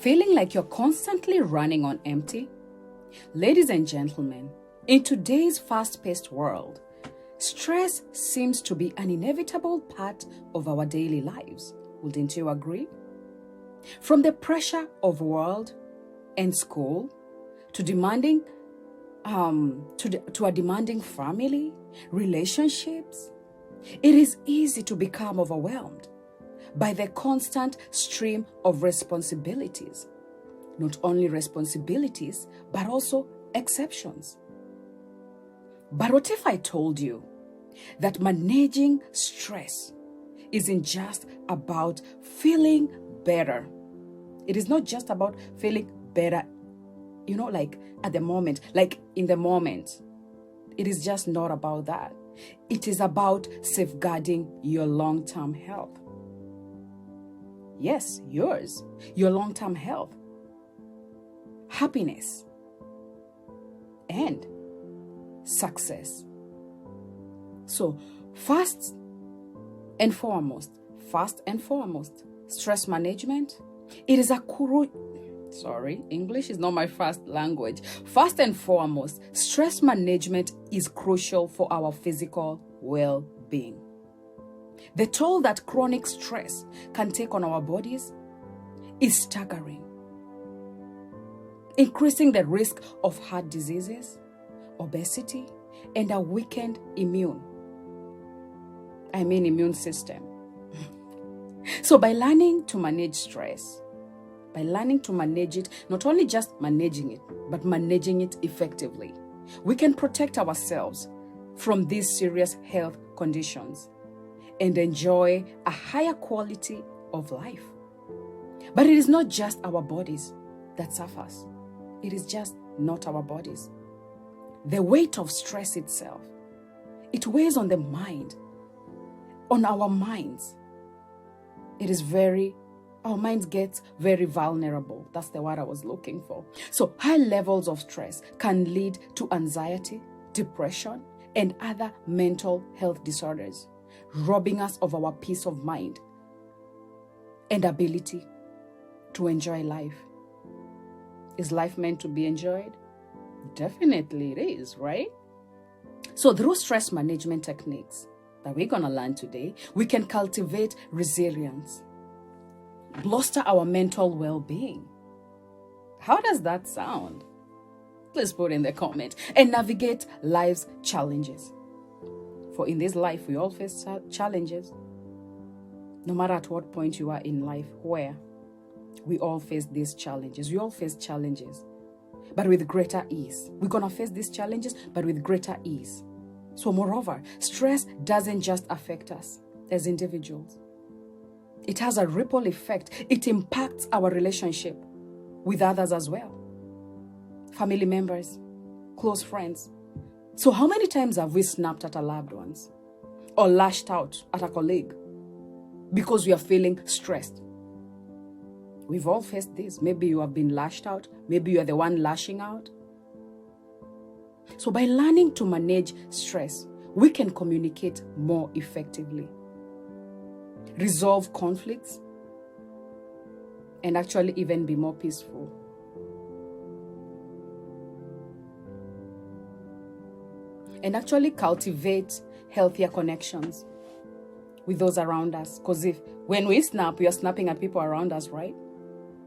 Feeling like you're constantly running on empty? Ladies and gentlemen, in today's fast-paced world, stress seems to be an inevitable part of our daily lives. Wouldn't you agree? From the pressure of world and school to demanding to a demanding family, relationships, it is easy to become overwhelmed by the constant stream of responsibilities. Not only responsibilities, but also exceptions. But what if I told you that managing stress isn't just about feeling better? It is not just about feeling better, like at the moment, like in the moment. It is just not about that. It is about safeguarding your long-term health. Yes, yours, your long-term health, happiness, and success. So, first and foremost, stress management, it is English is not my first language. First and foremost, stress management is crucial for our physical well-being. The toll that chronic stress can take on our bodies is staggering, increasing the risk of heart diseases, obesity, and a weakened immune system. So by learning to manage stress, by learning to manage it, not only just managing it, but managing it effectively, we can protect ourselves from these serious health conditions and enjoy a higher quality of life. But it is not just our bodies that suffers. It is just not our bodies. The weight of stress itself, it weighs on the mind, on our minds. Our minds get very vulnerable. That's the word I was looking for. So high levels of stress can lead to anxiety, depression, and other mental health disorders, robbing us of our peace of mind and ability to enjoy life. Is life meant to be enjoyed? Definitely it is, right? So through stress management techniques that we're going to learn today, we can cultivate resilience, bolster our mental well-being. How does that sound? Please put in the comment. And navigate life's challenges. For in this life, we all face challenges. No matter at what point you are in life, where we all face these challenges. We all face challenges, but with greater ease. We're going to face these challenges, but with greater ease. So moreover, stress doesn't just affect us as individuals. It has a ripple effect. It impacts our relationship with others as well. Family members, close friends. So how many times have we snapped at our loved ones or lashed out at a colleague because we are feeling stressed? We've all faced this. Maybe you have been lashed out. Maybe you are the one lashing out. So by learning to manage stress, we can communicate more effectively, resolve conflicts, and actually even be more peaceful. And actually cultivate healthier connections with those around us. Because when we snap, we are snapping at people around us, right?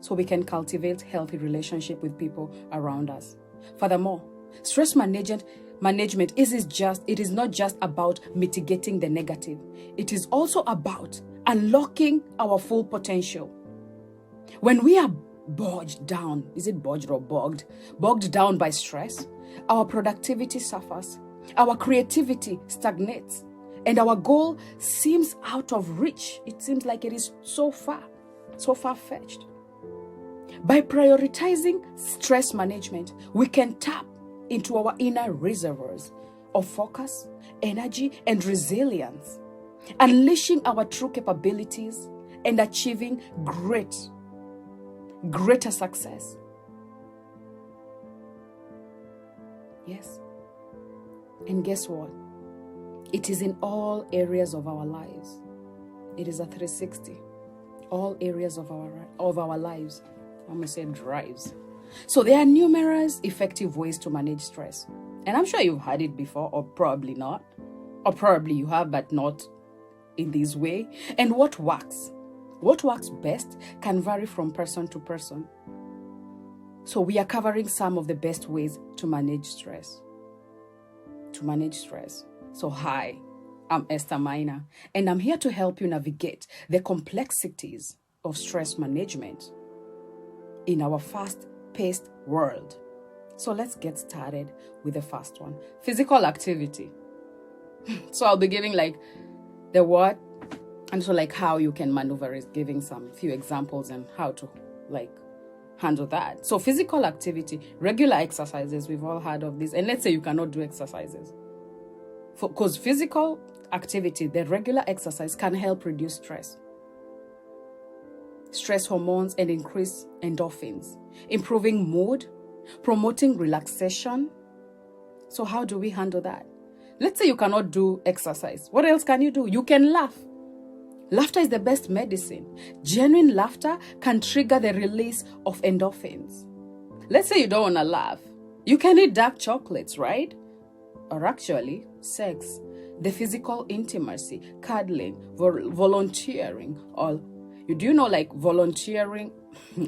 So we can cultivate healthy relationship with people around us. Furthermore, stress management it is not just about mitigating the negative. It is also about unlocking our full potential. When we are bogged down down by stress, our productivity suffers, our creativity stagnates, and our goal seems out of reach. It seems like it is so far-fetched. By prioritizing stress management, we can tap into our inner reservoirs of focus, energy, and resilience, unleashing our true capabilities and achieving greater success. Yes. And guess what? It is in all areas of our lives. It is a 360. All areas of our lives. I'm going to say drives. So there are numerous effective ways to manage stress. And I'm sure you've heard it before, or probably not. Or probably you have, but not in this way. And what works best can vary from person to person. So we are covering some of the best ways to manage stress. So hi, I'm Esther Minor, and I'm here to help you navigate the complexities of stress management in our fast-paced world. So let's get started with the first one, physical activity. So I'll be giving like the what, and so like how you can maneuver it, giving some few examples and how to like handle that. So physical activity, regular exercises, we've all heard of this. And let's say you cannot do exercises. Because physical activity, the regular exercise can help reduce stress hormones, and increase endorphins, improving mood, promoting relaxation. So how do we handle that? Let's say you cannot do exercise. What else can you do? You can laugh. Laughter is the best medicine. Genuine laughter can trigger the release of endorphins. Let's say you don't want to laugh. You can eat dark chocolates, right? Or actually, sex, the physical intimacy, cuddling, volunteering, or do you know like volunteering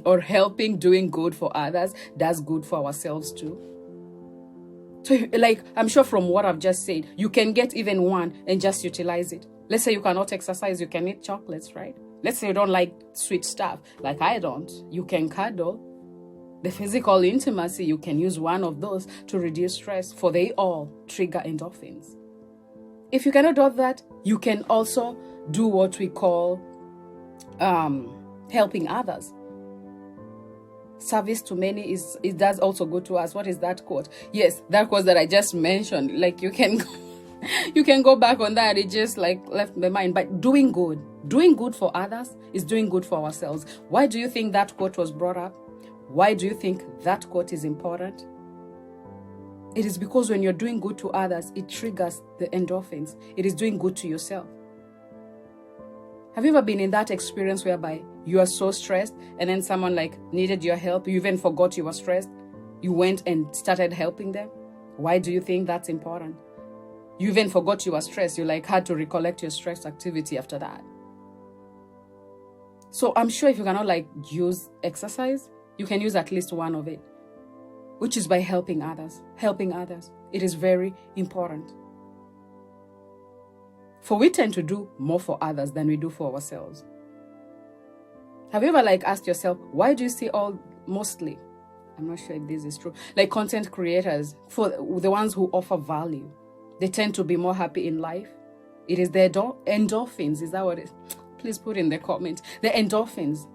or helping, doing good for others does good for ourselves too? So like, I'm sure from what I've just said, you can get even one and just utilize it. Let's say you cannot exercise, you can eat chocolates, right? Let's say you don't like sweet stuff, like I don't. You can cuddle. The physical intimacy, you can use one of those to reduce stress, for they all trigger endorphins. If you cannot do that, you can also do what we call helping others. Service to many it does also go to us. What is that quote? Yes, that quote that I just mentioned. Like you can go back on that. It just like left my mind. But doing good for others is doing good for ourselves. Why do you think that quote was brought up? Why do you think that quote is important? It is because when you're doing good to others, it triggers the endorphins. It is doing good to yourself. Have you ever been in that experience whereby you are so stressed and then someone like needed your help? You even forgot you were stressed. You went and started helping them. Why do you think that's important? You even forgot you were stressed. You like had to recollect your stress activity after that. So I'm sure if you cannot like use exercise, you can use at least one of it, which is by helping others. It is very important. For we tend to do more for others than we do for ourselves. Have you ever like asked yourself, why do you see mostly, I'm not sure if this is true, like content creators, for the ones who offer value, they tend to be more happy in life? It is the endorphins, is that what it is? Please put in the comment, the endorphins.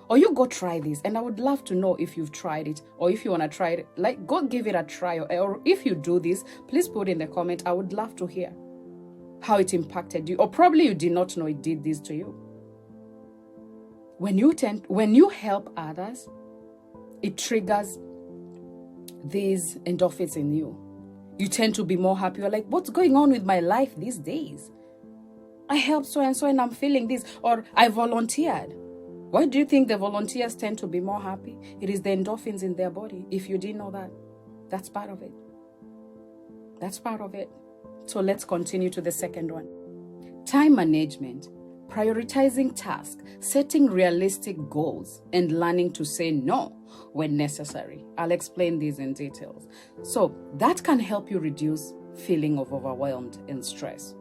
Or you go try this, and I would love to know if you've tried it, or if you want to try it, like go give it a try, or if you do this, please put in the comment. I would love to hear how it impacted you, or probably you did not know it did this to you. When you help others, it triggers these endorphins in you. You tend to be more happy. You're like, what's going on with my life these days? I helped so and so and I'm feeling this, or I volunteered. Why do you think the volunteers tend to be more happy? It is the endorphins in their body. If you didn't know that, that's part of it. So let's continue to the second one. Time management, prioritizing tasks, setting realistic goals, and learning to say no when necessary. I'll explain these in details. So that can help you reduce feeling of overwhelmed and stress,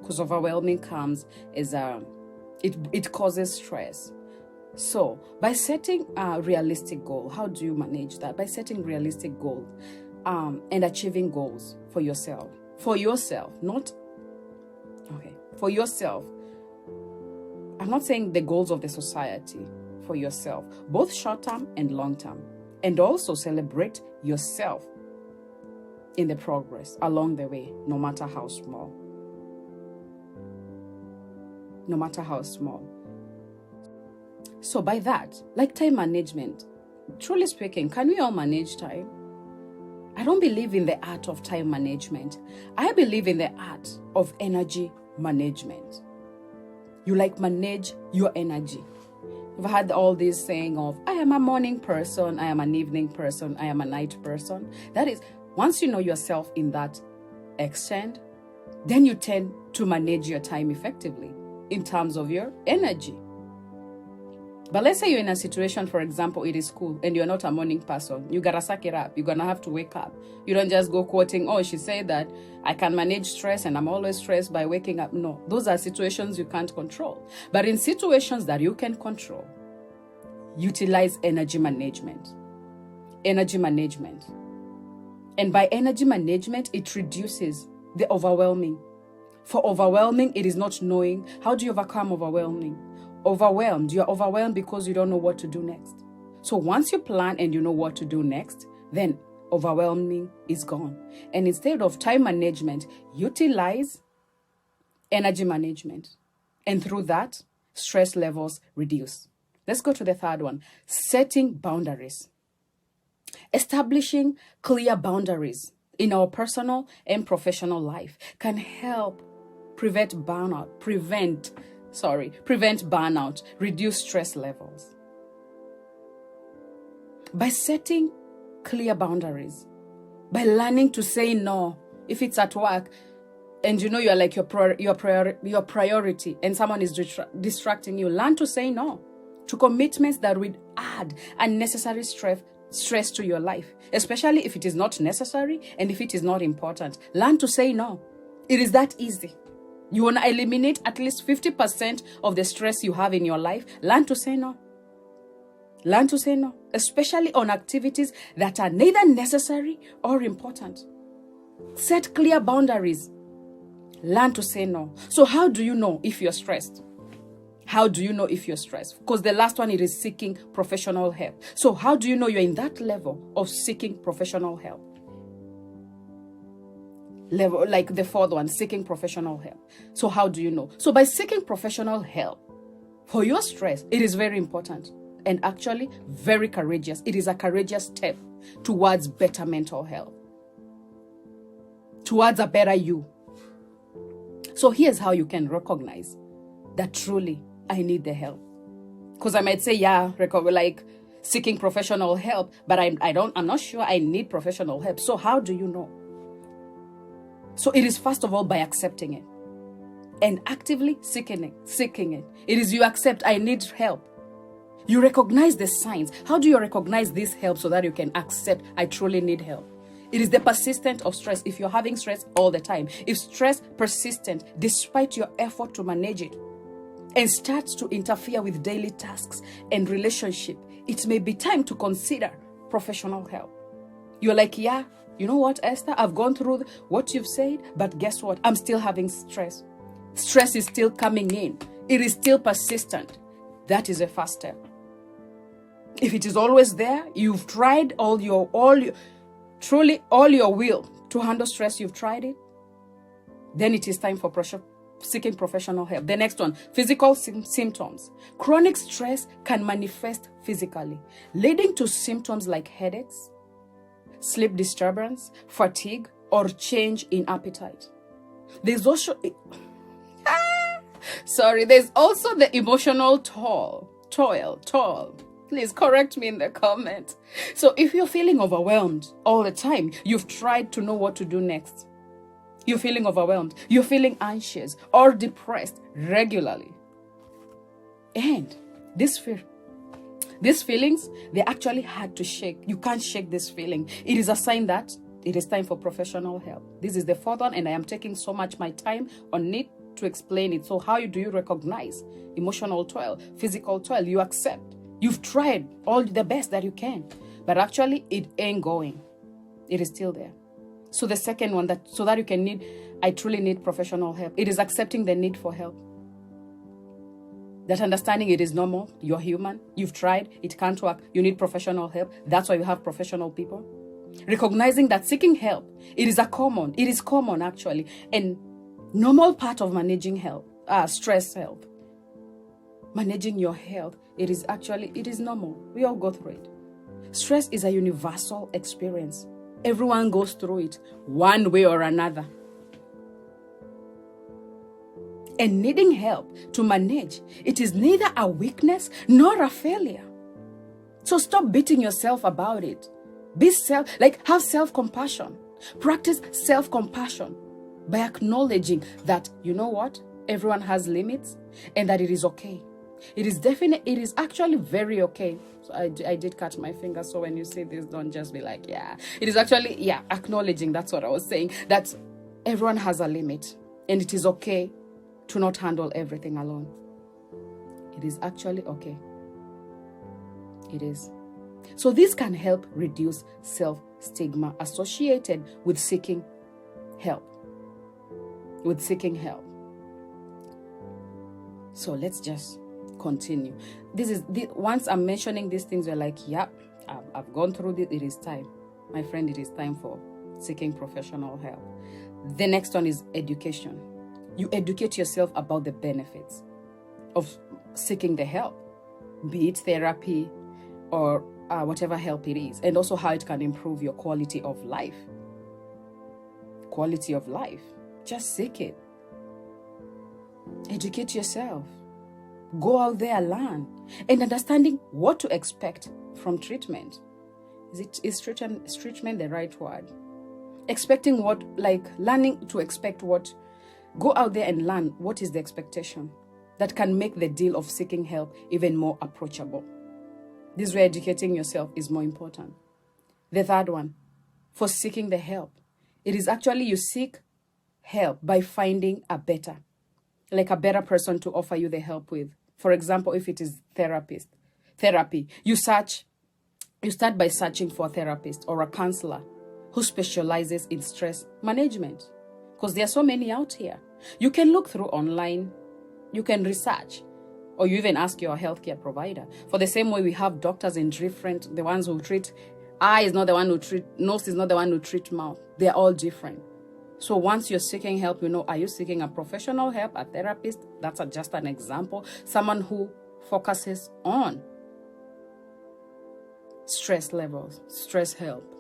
because overwhelming comes as it causes stress. So by setting a realistic goal, how do you manage that? By setting realistic goals and achieving goals for yourself. For yourself. I'm not saying the goals of the society, for yourself, both short-term and long-term. And also celebrate yourself in the progress along the way, no matter how small. So by that, like time management, truly speaking, can we all manage time? I don't believe in the art of time management. I believe in the art of energy management. You like manage your energy. We've had all this saying of, I am a morning person, I am an evening person, I am a night person. That is, once you know yourself in that extent, then you tend to manage your time effectively in terms of your energy. But let's say you're in a situation, for example, it is school, and you're not a morning person. You gotta suck it up. You're gonna have to wake up. You don't just go quoting, oh, she said that I can manage stress and I'm always stressed by waking up. No, those are situations you can't control. But in situations that you can control, utilize energy management. Energy management. And by energy management, it reduces the overwhelming. For overwhelming, it is not knowing. How do you overcome overwhelming? Overwhelmed. You're overwhelmed because you don't know what to do next. So once you plan and you know what to do next, then overwhelming is gone. And instead of time management, utilize energy management. And through that, stress levels reduce. Let's go to the third one. Setting boundaries. Establishing clear boundaries in our personal and professional life can help prevent burnout, reduce stress levels. By setting clear boundaries, by learning to say no, if it's at work and you know you're like your priority and someone is distracting you, learn to say no to commitments that would add unnecessary stress to your life, especially if it is not necessary and if it is not important. Learn to say no. It is that easy. You want to eliminate at least 50% of the stress you have in your life. Learn to say no. Learn to say no, especially on activities that are neither necessary or important. Set clear boundaries. Learn to say no. So how do you know if you're stressed? How do you know if you're stressed? Because the last one, it is seeking professional help. So how do you know you're in that level of seeking professional help? Level, like the fourth one, seeking professional help. So how do you know? So by seeking professional help for your stress, it is very important and actually very courageous. It is a courageous step towards better mental health, towards a better you. So here's how you can recognize that truly I need the help. Because I might say, yeah, like seeking professional help, but I'm not sure I need professional help. So how do you know? So it is first of all by accepting it and actively seeking it. It is you accept, I need help. You recognize the signs. How do you recognize this help so that you can accept, I truly need help? It is the persistence of stress. If you're having stress all the time, if stress persistent despite your effort to manage it and starts to interfere with daily tasks and relationship, it may be time to consider professional help. You're like, yeah, you know what, Esther, I've gone through what you've said, but guess what? I'm still having stress. Stress is still coming in. It is still persistent. That is a first step. If it is always there, you've tried all your will to handle stress, you've tried it, then it is time for seeking professional help. The next one, physical symptoms. Chronic stress can manifest physically, leading to symptoms like headaches, sleep disturbance, fatigue, or change in appetite. There's also the emotional toil. Please correct me in the comments. So if you're feeling overwhelmed all the time, you've tried to know what to do next. You're feeling overwhelmed, you're feeling anxious or depressed regularly. And these feelings, they actually hard to shake. You can't shake this feeling. It is a sign that it is time for professional help. This is the fourth one, and I am taking so much my time on it to explain it. So how do you recognize emotional toil, physical toil? You accept. You've tried all the best that you can, but actually it ain't going. It is still there. So the second one, I truly need professional help. It is accepting the need for help. That understanding it is normal, you're human, you've tried, it can't work, you need professional help. That's why you have professional people. Recognizing that seeking help, it is common actually, and normal part of managing stress health. Managing your health, it is normal. We all go through it. Stress is a universal experience. Everyone goes through it one way or another. and needing help to manage, it is neither a weakness nor a failure. So stop beating yourself about it. Have self-compassion. Practice self-compassion by acknowledging that, you know what? Everyone has limits and that it is okay. It is actually very okay. So I did cut my finger. So when you say this, don't just be like, yeah. It is actually, acknowledging, that's what I was saying, that everyone has a limit and it is okay to not handle everything alone. It is actually okay. It is. So this can help reduce self-stigma associated with seeking help. So let's just continue. Once I'm mentioning these things, you're like, yep, I've gone through this. It is time. My friend, it is time for seeking professional help. The next one is education. You educate yourself about the benefits of seeking the help, be it therapy or whatever help it is, and also how it can improve your quality of life. Just seek it. Educate yourself. Go out there, learn, and understanding what to expect from treatment. Is treatment the right word? Expecting what, like learning to expect what. Go out there and learn what is the expectation that can make the deal of seeking help even more approachable. This is where educating yourself is more important. The third one, for seeking the help, it is actually you seek help by finding a better person to offer you the help with. For example, if it is therapy, you start by searching for a therapist or a counselor who specializes in stress management, because there are so many out here. You can look through online, you can research, or you even ask your healthcare provider. For the same way we have doctors in different, the ones who treat eye is not the one who treat, nose is not the one who treat mouth. They're all different. So once you're seeking help, are you seeking a professional help, a therapist? That's just an example. Someone who focuses on stress levels, stress help.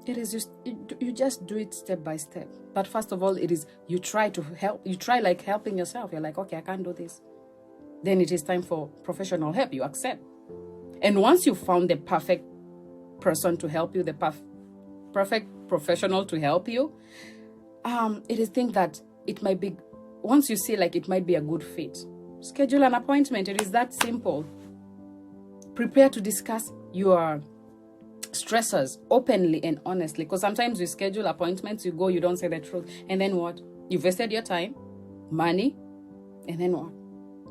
It is just, you just do it step by step. But first of all, it is you try to help. You try like helping yourself. You're like, okay, I can't do this. Then it is time for professional help. You accept. And once you found the perfect person to help you, the perfect professional to help you, it is think that it might be, once you see like it might be a good fit, schedule an appointment. It is that simple. Prepare to discuss your stressors openly and honestly, because sometimes you schedule appointments, you go, you don't say the truth, and then what? You've wasted your time, money, and then what?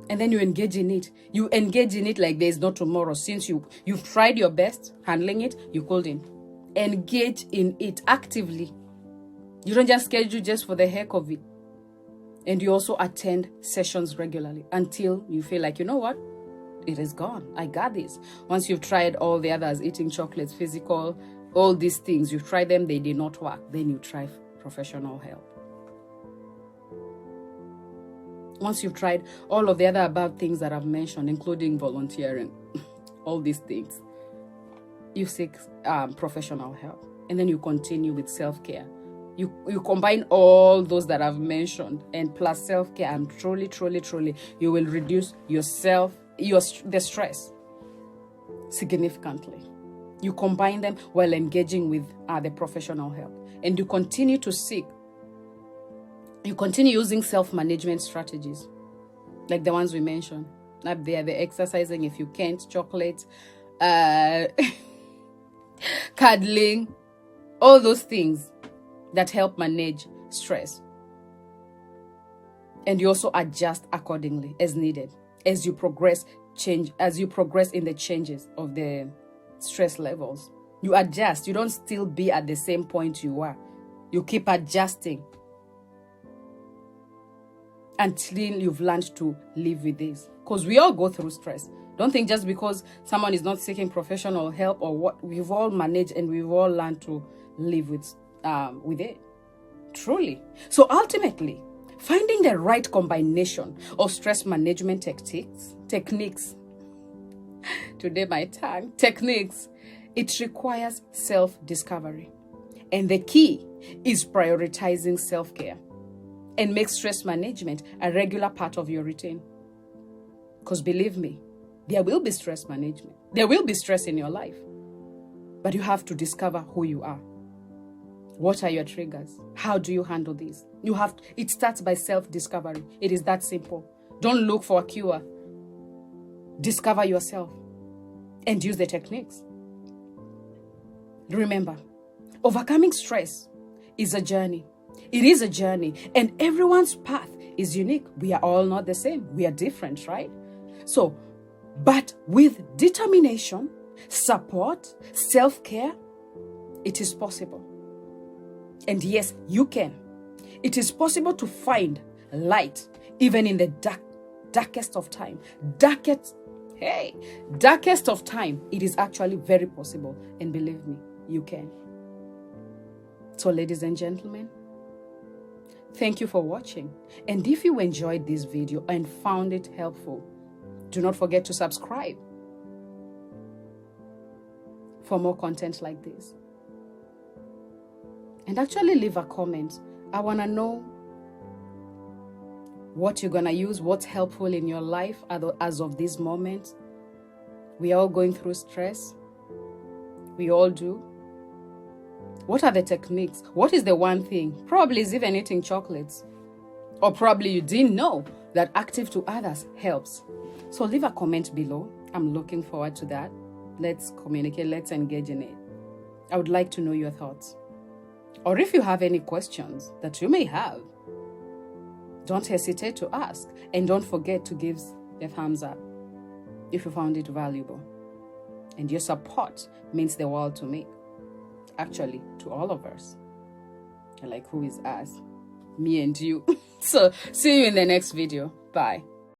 And then you engage in it. You engage in it like there's no tomorrow. Since you've tried your best handling it, you couldn't. Engage in it actively. You don't just schedule just for the heck of it. And you also attend sessions regularly until you feel like, you know what? It is gone. I got this. Once you've tried all the others, eating chocolates, physical, all these things, you've tried them, they did not work. Then you try professional help. Once you've tried all of the other above things that I've mentioned, including volunteering, all these things, you seek professional help. And then you continue with self-care. You combine all those that I've mentioned and plus self-care, and truly, you will reduce the stress significantly. You combine them while engaging with the professional help. And you continue to seek. You continue using self-management strategies, like the ones we mentioned. Up there, the exercising if you can't, chocolate, cuddling, all those things that help manage stress. And you also adjust accordingly as needed as you progress in the changes of the stress levels. You adjust. You don't still be at the same point you were. You keep adjusting until you've learned to live with this. Because we all go through stress. Don't think just because someone is not seeking professional help or what, we've all managed and we've all learned to live with it. Truly. So ultimately, finding the right combination of stress management techniques, today my tongue, techniques, it requires self-discovery. And the key is prioritizing self-care. and make stress management a regular part of your routine. Because believe me, there will be stress management. There will be stress in your life. But you have to discover who you are. What are your triggers? How do you handle this? It starts by self-discovery. It is that simple. Don't look for a cure. Discover yourself and use the techniques. Remember, overcoming stress is a journey. It is a journey, and everyone's path is unique. We are all not the same. We are different, right? But with determination, support, self-care, it is possible. And yes, you can. It is possible to find light even in the darkest of time. Darkest of time, it is actually very possible. And believe me, you can. So, ladies and gentlemen, thank you for watching. And if you enjoyed this video and found it helpful, do not forget to subscribe for more content like this. And actually leave a comment. I want to know what you're going to use, what's helpful in your life as of this moment. We are all going through stress. We all do. What are the techniques? What is the one thing? Probably is even eating chocolates. Or probably you didn't know that active to others helps. So leave a comment below. I'm looking forward to that. Let's communicate. Let's engage in it. I would like to know your thoughts. Or if you have any questions that you may have, don't hesitate to ask. And don't forget to give a thumbs up if you found it valuable. And your support means the world to me. Actually, to all of us. Like, who is us? Me and you. So, see you in the next video. Bye.